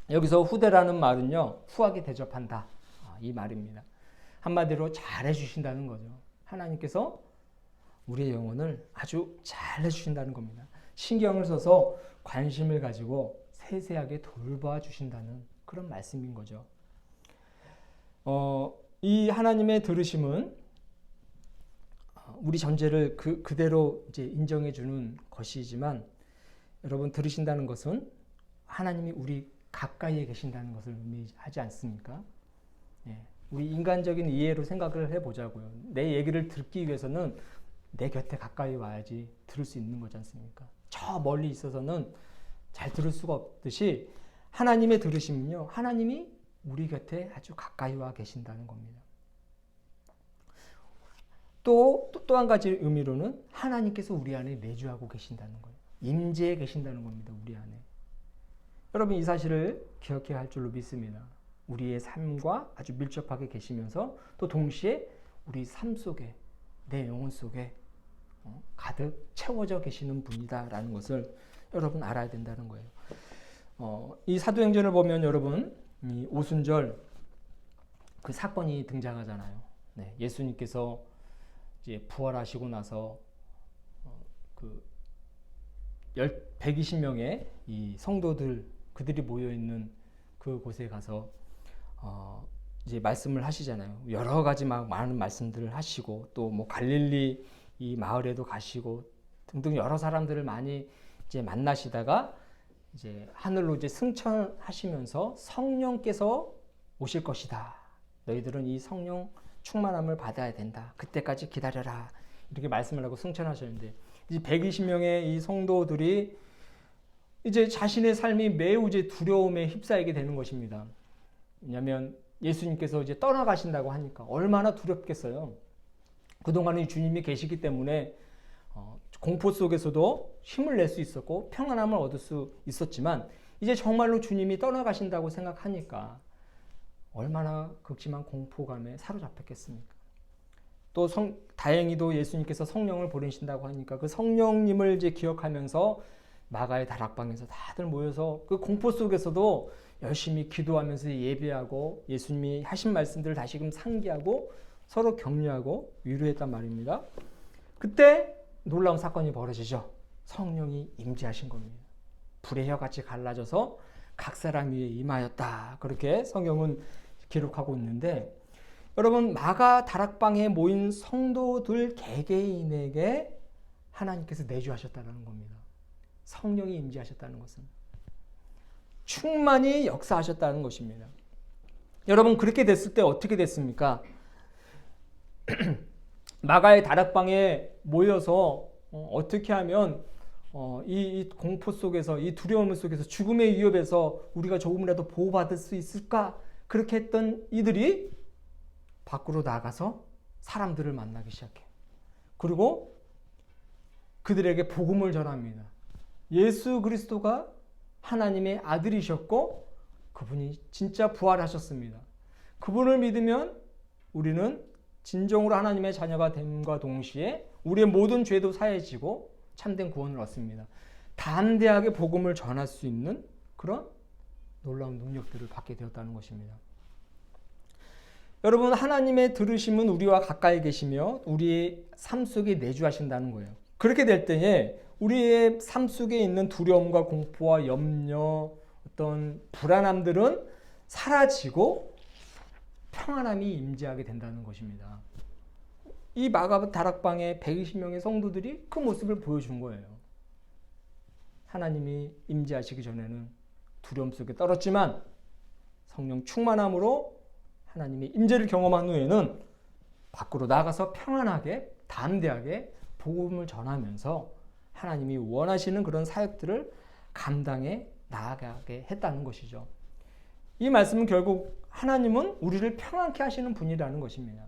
여기서 후대라는 말은요. 후하게 대접한다. 이 말입니다. 한마디로 잘해 주신다는 거죠. 하나님께서 우리의 영혼을 아주 잘해 주신다는 겁니다. 신경을 써서 관심을 가지고 세세하게 돌봐 주신다는 그런 말씀인 거죠. 이 하나님의 들으심은 우리 전제를 그대로 이제 인정해 주는 것이지만 여러분 들으신다는 것은 하나님이 우리 가까이에 계신다는 것을 의미하지 않습니까? 예, 우리 인간적인 이해로 생각을 해보자고요. 내 얘기를 듣기 위해서는 내 곁에 가까이 와야지 들을 수 있는 거지 않습니까? 저 멀리 있어서는 잘 들을 수가 없듯이 하나님의 들으심은요. 하나님이 우리 곁에 아주 가까이 와 계신다는 겁니다. 또 한 가지 의미로는 하나님께서 우리 안에 내주하고 계신다는 거예요. 임재해 계신다는 겁니다. 우리 안에. 여러분 이 사실을 기억해야 할 줄로 믿습니다. 우리의 삶과 아주 밀접하게 계시면서 또 동시에 우리 삶 속에 내 영혼 속에 가득 채워져 계시는 분이다라는 것을 여러분 알아야 된다는 거예요. 이 사도행전을 보면 여러분 이 오순절 그 사건이 등장하잖아요. 네, 예수님께서 이제 부활하시고 나서 그 120명의 이 성도들 그들이 모여 있는 그 곳에 가서 이제 말씀을 하시잖아요. 여러 가지 막 많은 말씀들을 하시고 또 뭐 갈릴리 이 마을에도 가시고 등등 여러 사람들을 많이 이제 만나시다가 이제 하늘로 이제 승천하시면서 성령께서 오실 것이다. 너희들은 이 성령 충만함을 받아야 된다. 그때까지 기다려라. 이렇게 말씀을 하고 승천하셨는데 이제 120명의 이 성도들이 이제 자신의 삶이 매우 이제 두려움에 휩싸이게 되는 것입니다. 왜냐하면 예수님께서 이제 떠나가신다고 하니까 얼마나 두렵겠어요. 그동안은 주님이 계시기 때문에 공포 속에서도 힘을 낼 수 있었고 평안함을 얻을 수 있었지만 이제 정말로 주님이 떠나가신다고 생각하니까 얼마나 극심한 공포감에 사로잡혔겠습니까? 또 다행히도 예수님께서 성령을 보내신다고 하니까 그 성령님을 이제 기억하면서 마가의 다락방에서 다들 모여서 그 공포 속에서도 열심히 기도하면서 예배하고 예수님이 하신 말씀들을 다시금 상기하고 서로 격려하고 위로했단 말입니다. 그때 놀라운 사건이 벌어지죠. 성령이 임재하신 겁니다. 불의 혀같이 갈라져서 각 사람 위에 임하였다. 그렇게 성경은 기록하고 있는데 여러분 마가 다락방에 모인 성도들 개개인에게 하나님께서 내주하셨다는 겁니다. 성령이 임재하셨다는 것은 충만히 역사하셨다는 것입니다. 여러분 그렇게 됐을 때 어떻게 됐습니까? 마가의 다락방에 모여서 어떻게 하면 이 공포 속에서 이 두려움 속에서 죽음의 위협에서 우리가 조금이라도 보호받을 수 있을까? 그렇게 했던 이들이 밖으로 나가서 사람들을 만나기 시작해요. 그리고 그들에게 복음을 전합니다. 예수 그리스도가 하나님의 아들이셨고 그분이 진짜 부활하셨습니다. 그분을 믿으면 우리는 진정으로 하나님의 자녀가 됨과 동시에 우리의 모든 죄도 사해지고 참된 구원을 얻습니다. 담대하게 복음을 전할 수 있는 그런 놀라운 능력들을 받게 되었다는 것입니다. 여러분, 하나님의 들으심은 우리와 가까이 계시며 우리의 삶 속에 내주하신다는 거예요. 그렇게 될 때에 우리의 삶 속에 있는 두려움과 공포와 염려, 어떤 불안함들은 사라지고 평안함이 임재하게 된다는 것입니다. 이 마가 다락방의 120명의 성도들이 그 모습을 보여준 거예요. 하나님이 임재하시기 전에는 두려움 속에 떨었지만 성령 충만함으로 하나님의 임재를 경험한 후에는 밖으로 나가서 평안하게 담대하게 복음을 전하면서 하나님이 원하시는 그런 사역들을 감당해 나아가게 했다는 것이죠. 이 말씀은 결국 하나님은 우리를 평안케 하시는 분이라는 것입니다.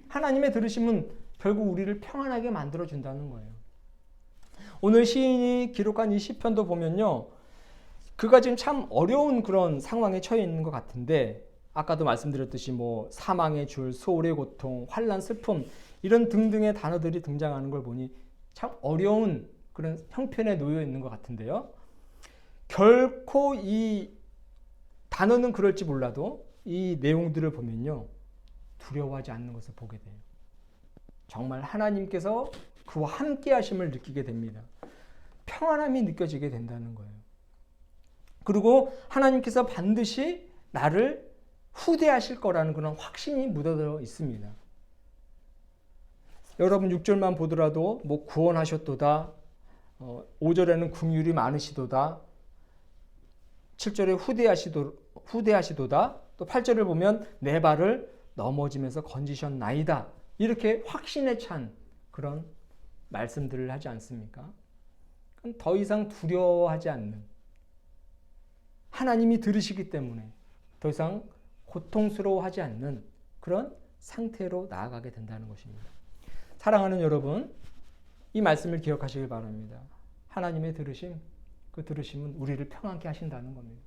하나님의 들으심은 결국 우리를 평안하게 만들어준다는 거예요. 오늘 시인이 기록한 이 시편도 보면요, 그가 지금 참 어려운 그런 상황에 처해 있는 것 같은데, 아까도 말씀드렸듯이 뭐 사망의 줄, 소울의 고통, 환난, 슬픔 이런 등등의 단어들이 등장하는 걸 보니 참 어려운 그런 형편에 놓여 있는 것 같은데요. 결코 이 단어는 그럴지 몰라도 이 내용들을 보면요, 두려워하지 않는 것을 보게 돼요. 정말 하나님께서 그와 함께 하심을 느끼게 됩니다. 평안함이 느껴지게 된다는 거예요. 그리고 하나님께서 반드시 나를 후대하실 거라는 그런 확신이 묻어져 있습니다. 여러분 6절만 보더라도 뭐 구원하셨도다, 5절에는 긍휼이 많으시도다, 7절에 후대하시도다, 또 8절을 보면 내 발을 넘어지면서 건지셨나이다, 이렇게 확신에 찬 그런 말씀들을 하지 않습니까? 더 이상 두려워하지 않는, 하나님이 들으시기 때문에 더 이상 고통스러워하지 않는 그런 상태로 나아가게 된다는 것입니다. 사랑하는 여러분, 이 말씀을 기억하시길 바랍니다. 하나님의 들으심, 그 들으심은 우리를 평안케 하신다는 겁니다.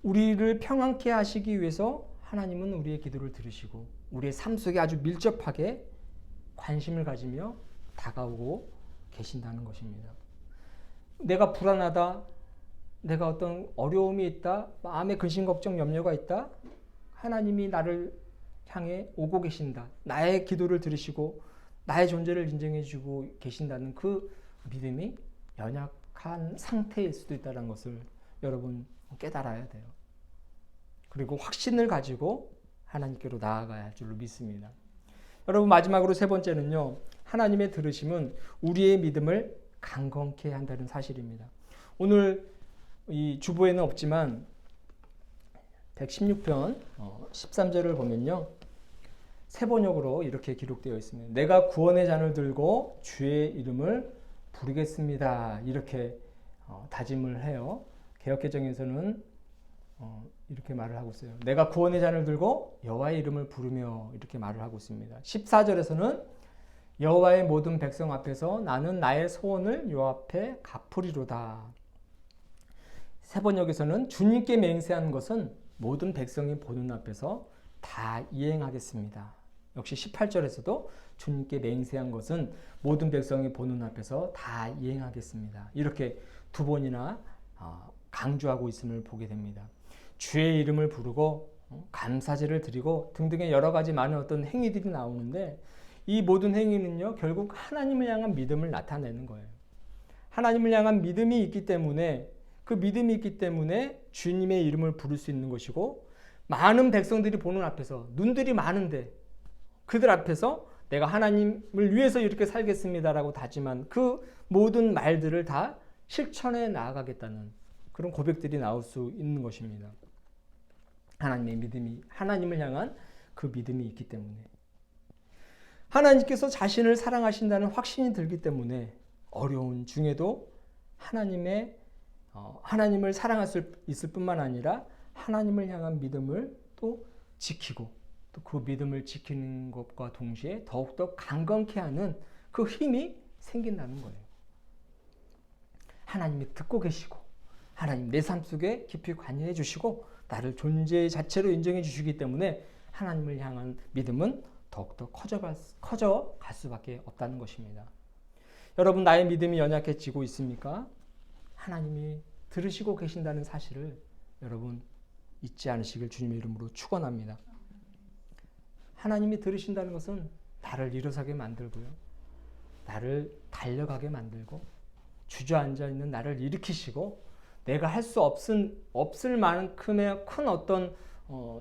우리를 평안케 하시기 위해서 하나님은 우리의 기도를 들으시고 우리의 삶 속에 아주 밀접하게 관심을 가지며 다가오고 계신다는 것입니다. 내가 불안하다, 내가 어떤 어려움이 있다, 마음에 근심, 걱정, 염려가 있다, 하나님이 나를 향해 오고 계신다, 나의 기도를 들으시고 나의 존재를 인정해 주고 계신다는 그 믿음이 연약한 상태일 수도 있다는 것을 여러분 깨달아야 돼요. 그리고 확신을 가지고 하나님께로 나아가야 할 줄로 믿습니다. 여러분, 마지막으로 세 번째는요, 하나님의 들으심은 우리의 믿음을 강건케 한다는 사실입니다. 오늘 이 주보에는 없지만 116편 13절을 보면요, 세 번역으로 이렇게 기록되어 있습니다. 내가 구원의 잔을 들고 주의 이름을 부르겠습니다, 이렇게 다짐을 해요. 개역개정에서는 이렇게 말을 하고 있어요. 내가 구원의 잔을 들고 여호와의 이름을 부르며, 이렇게 말을 하고 있습니다. 14절에서는 여호와의 모든 백성 앞에서 나는 나의 소원을 여호와 앞에 갚으리로다. 세 번역에서는 주님께 맹세한 것은 모든 백성이 보는 앞에서 다 이행하겠습니다. 역시 18절에서도 주님께 맹세한 것은 모든 백성이 보는 앞에서 다 이행하겠습니다, 이렇게 두 번이나 강조하고 있음을 보게 됩니다. 주의 이름을 부르고 감사제를 드리고 등등의 여러 가지 많은 어떤 행위들이 나오는데, 이 모든 행위는요, 결국 하나님을 향한 믿음을 나타내는 거예요. 하나님을 향한 믿음이 있기 때문에, 그 믿음이 있기 때문에 주님의 이름을 부를 수 있는 것이고, 많은 백성들이 보는 앞에서, 눈들이 많은데 그들 앞에서 내가 하나님을 위해서 이렇게 살겠습니다라고 다짐한 그 모든 말들을 다 실천해 나아가겠다는 그런 고백들이 나올 수 있는 것입니다. 하나님의 믿음이, 하나님을 향한 그 믿음이 있기 때문에, 하나님께서 자신을 사랑하신다는 확신이 들기 때문에 어려운 중에도 하나님을 사랑할 수 있을 뿐만 아니라 하나님을 향한 믿음을 또 지키고 또 그 믿음을 지키는 것과 동시에 더욱더 강건케 하는 그 힘이 생긴다는 거예요. 하나님이 듣고 계시고 하나님 내 삶 속에 깊이 관여해 주시고 나를 존재 자체로 인정해 주시기 때문에 하나님을 향한 믿음은 더욱더 커져갈 수밖에 없다는 것입니다. 여러분, 나의 믿음이 연약해지고 있습니까? 하나님이 들으시고 계신다는 사실을 여러분 잊지 않으시길 주님의 이름으로 축원합니다. 하나님이 들으신다는 것은 나를 일어서게 만들고요, 나를 달려가게 만들고 주저앉아 있는 나를 일으키시고 내가 할 수 없을 만큼의 큰 어떤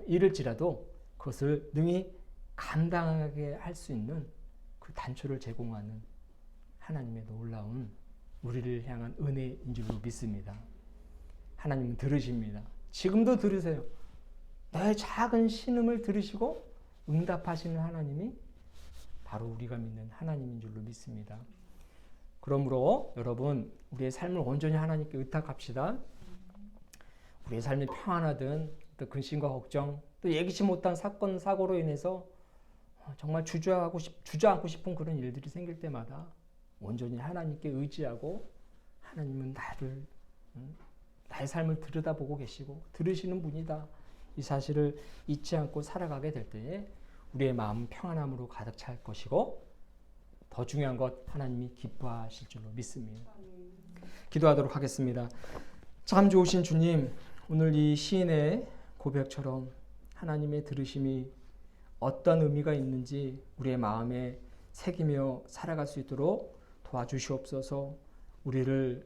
일을지라도 그것을 능히 감당하게 할 수 있는 그 단초를 제공하는 하나님의 놀라운 우리를 향한 은혜인 줄로 믿습니다. 하나님은 들으십니다. 지금도 들으세요. 너의 작은 신음을 들으시고 응답하시는 하나님이 바로 우리가 믿는 하나님인 줄로 믿습니다. 그러므로 여러분, 우리의 삶을 온전히 하나님께 의탁합시다. 우리의 삶이 평안하든 또 근심과 걱정, 또 예기치 못한 사건, 사고로 인해서 정말 주저앉고 싶은 그런 일들이 생길 때마다 온전히 하나님께 의지하고 하나님은 나의 삶을 들여다보고 계시고 들으시는 분이다. 이 사실을 잊지 않고 살아가게 될 때에 우리의 마음은 평안함으로 가득 찰 것이고 더 중요한 것 하나님이 기뻐하실 줄로 믿습니다. 기도하도록 하겠습니다. 참 좋으신 주님, 오늘 이 시인의 고백처럼 하나님의 들으심이 어떤 의미가 있는지 우리의 마음에 새기며 살아갈 수 있도록 도와주시옵소서. 우리를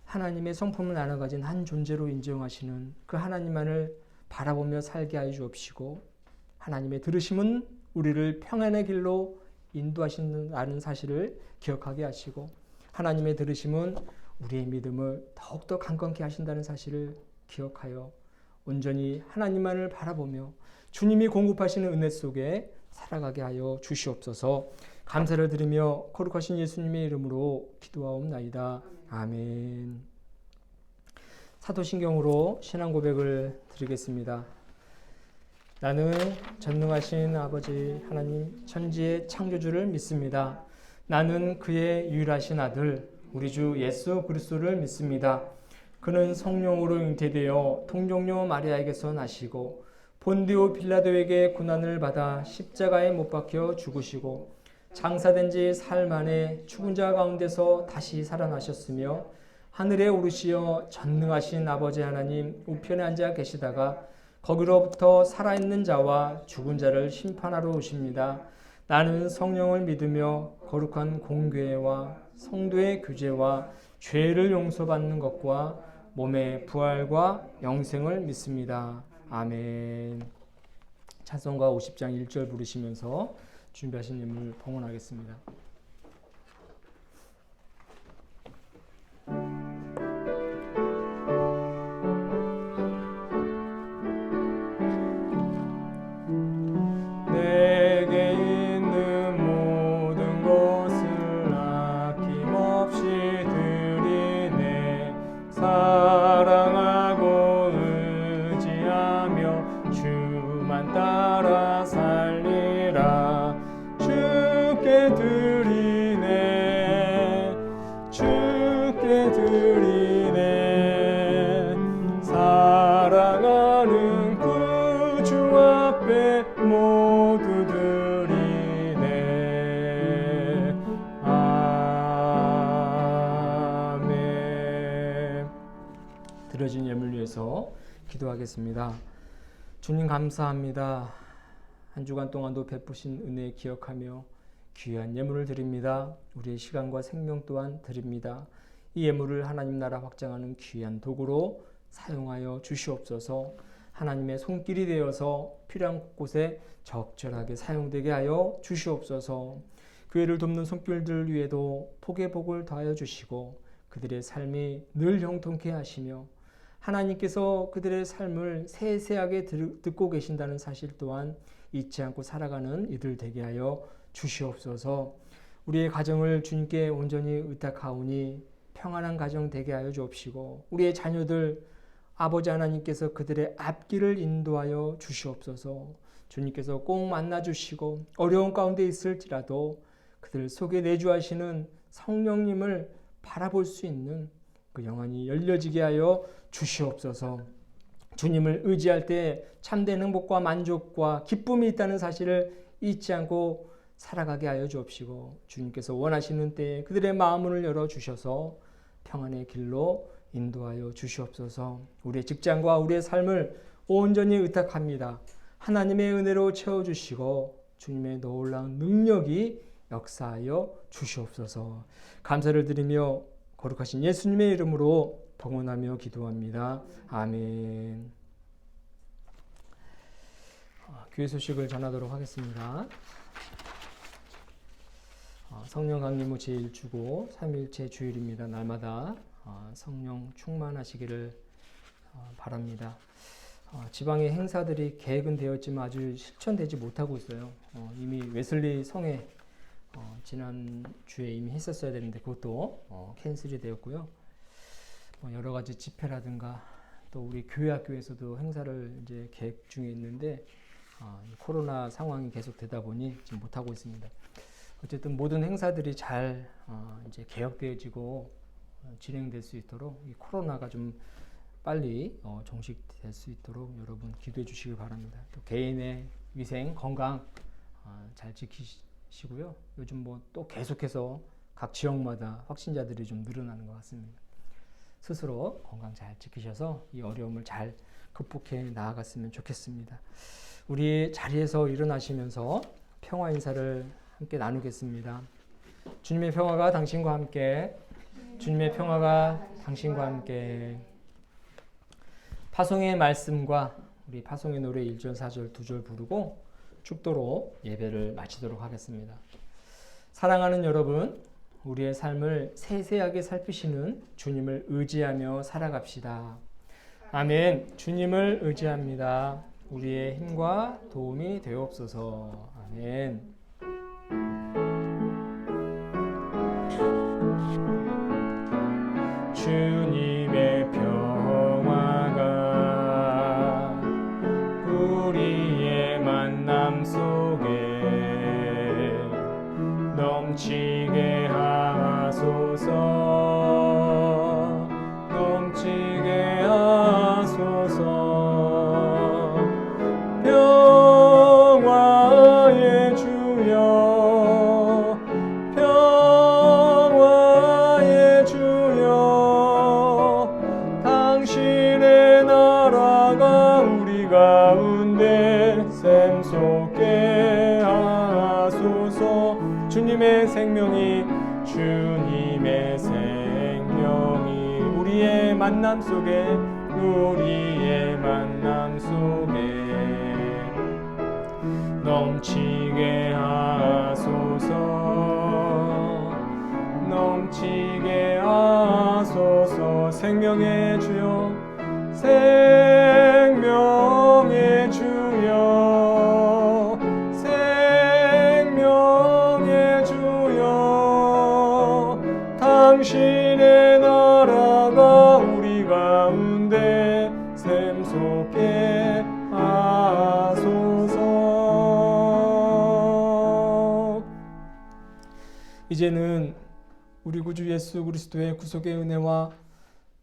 하나님의 성품을 나눠 가진 한 존재로 인정하시는 그 하나님만을 바라보며 살게 하여 주옵시고, 하나님의 들으심은 우리를 평안의 길로 인도하신다는 사실을 기억하게 하시고, 하나님의 들으심은 우리의 믿음을 더욱더 강건케 하신다는 사실을 기억하여 온전히 하나님만을 바라보며 주님이 공급하시는 은혜 속에 살아가게 하여 주시옵소서. 감사를 드리며 거룩하신 예수님의 이름으로 기도하옵나이다. 아멘. 사도신경으로 신앙 고백을 드리겠습니다. 나는 전능하신 아버지 하나님 천지의 창조주를 믿습니다. 나는 그의 유일하신 아들 우리 주 예수 그리스도를 믿습니다. 그는 성령으로 잉태되어 통정녀 마리아에게서 나시고 본디오 빌라도에게 고난을 받아 십자가에 못 박혀 죽으시고 장사된 지 사흘 만에 죽은 자 가운데서 다시 살아나셨으며 하늘에 오르시어 전능하신 아버지 하나님 우편에 앉아 계시다가 거기로부터 살아있는 자와 죽은 자를 심판하러 오십니다. 나는 성령을 믿으며 거룩한 공교회와 성도의 교제와 죄를 용서받는 것과 몸의 부활과 영생을 믿습니다. 아멘. 찬송가 50장 1절 부르시면서 준비하신 예물 봉헌하겠습니다. 내게 있는 모든 것을 아낌없이 드리네. 사랑하고 의지하며 주만 따라 살리라. 주께 드리네. 주께 드리네. 사랑하는 구주 앞에 모두 드리네. 아멘. 드려진 예물 위해서 기도하겠습니다. 주님 감사합니다. 한 주간 동안도 베푸신 은혜 기억하며 귀한 예물을 드립니다. 우리의 시간과 생명 또한 드립니다. 이 예물을 하나님 나라 확장하는 귀한 도구로 사용하여 주시옵소서. 하나님의 손길이 되어서 필요한 곳에 적절하게 사용되게 하여 주시옵소서. 교회를 돕는 손길들 위에도 복의 복을 더하여 주시고 그들의 삶이 늘 형통케 하시며 하나님께서 그들의 삶을 세세하게 듣고 계신다는 사실 또한 잊지 않고 살아가는 이들 되게 하여 주시옵소서. 우리의 가정을 주님께 온전히 의탁하오니 평안한 가정 되게 하여 주옵시고 우리의 자녀들 아버지 하나님께서 그들의 앞길을 인도하여 주시옵소서. 주님께서 꼭 만나주시고 어려운 가운데 있을지라도 그들 속에 내주하시는 성령님을 바라볼 수 있는 그 영안이 열려지게 하여 주시옵소서. 주님을 의지할 때 참된 행복과 만족과 기쁨이 있다는 사실을 잊지 않고 살아가게 하여 주옵시고, 주님께서 원하시는 때에 그들의 마음을 열어주셔서 평안의 길로 인도하여 주시옵소서. 우리의 직장과 우리의 삶을 온전히 의탁합니다. 하나님의 은혜로 채워주시고 주님의 놀라운 능력이 역사하여 주시옵소서. 감사를 드리며 거룩하신 예수님의 이름으로 봉헌하며 기도합니다. 아멘. 교회 소식을 전하도록 하겠습니다. 성령 강림후 제1주고 3일째 주일입니다. 날마다 성령 충만하시기를 바랍니다. 지방의 행사들이 계획은 되었지만 아주 실천되지 못하고 있어요. 이미 웨슬리 성회 지난 주에 이미 했었어야 되는데 그것도 캔슬이 되었고요. 여러 가지 집회라든가 또 우리 교회 학교에서도 행사를 이제 계획 중에 있는데 코로나 상황이 계속되다 보니 지금 못하고 있습니다. 어쨌든 모든 행사들이 잘 이제 개혁되어지고 진행될 수 있도록 이 코로나가 좀 빨리 종식될 수 있도록 여러분 기도해 주시기 바랍니다. 또 개인의 위생, 건강 잘 지키시고요. 요즘 뭐 또 계속해서 각 지역마다 확진자들이 좀 늘어나는 것 같습니다. 스스로 건강 잘 지키셔서 이 어려움을 잘 극복해 나아갔으면 좋겠습니다. 우리 자리에서 일어나시면서 평화 인사를 함께 나누겠습니다. 주님의 평화가 당신과 함께, 주님의 평화가 당신과 함께. 파송의 말씀과 우리 파송의 노래 1절, 4절, 2절 부르고 축도로 예배를 마치도록 하겠습니다. 사랑하는 여러분, 우리의 삶을 세세하게 살피시는 주님을 의지하며 살아갑시다. 아멘. 주님을 의지합니다. 우리의 힘과 도움이 되옵소서. 아멘. 주님의 평화가 우리의 만남 속에 넘치게 하소서. 넘치게 하소서. 평화의 주여, 평화의 주여, 당신의 나라가 우리 가운데 샘솟게 하소서. 주님의 생명이, 주님의 생명이 우리의 만남 속에, 우리의 만남 속에 넘치게 하소서. 넘치게 하소서. 생명의 주여, 생명의 주여, 생명의 주여, 당신의 나라가 우리 가운데 샘솟게 하소서. 이제는 우리 구주 예수 그리스도의 구속의 은혜와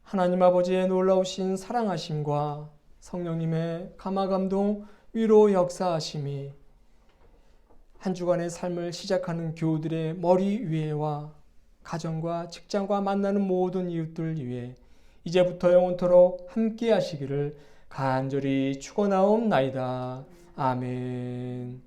하나님 아버지의 놀라우신 사랑하심과 성령님의 감화감동, 위로 역사하심이 한 주간의 삶을 시작하는 교우들의 머리 위에와 가정과 직장과 만나는 모든 이웃들 위에 이제부터 영원토록 함께 하시기를 간절히 축원하옵나이다. 아멘.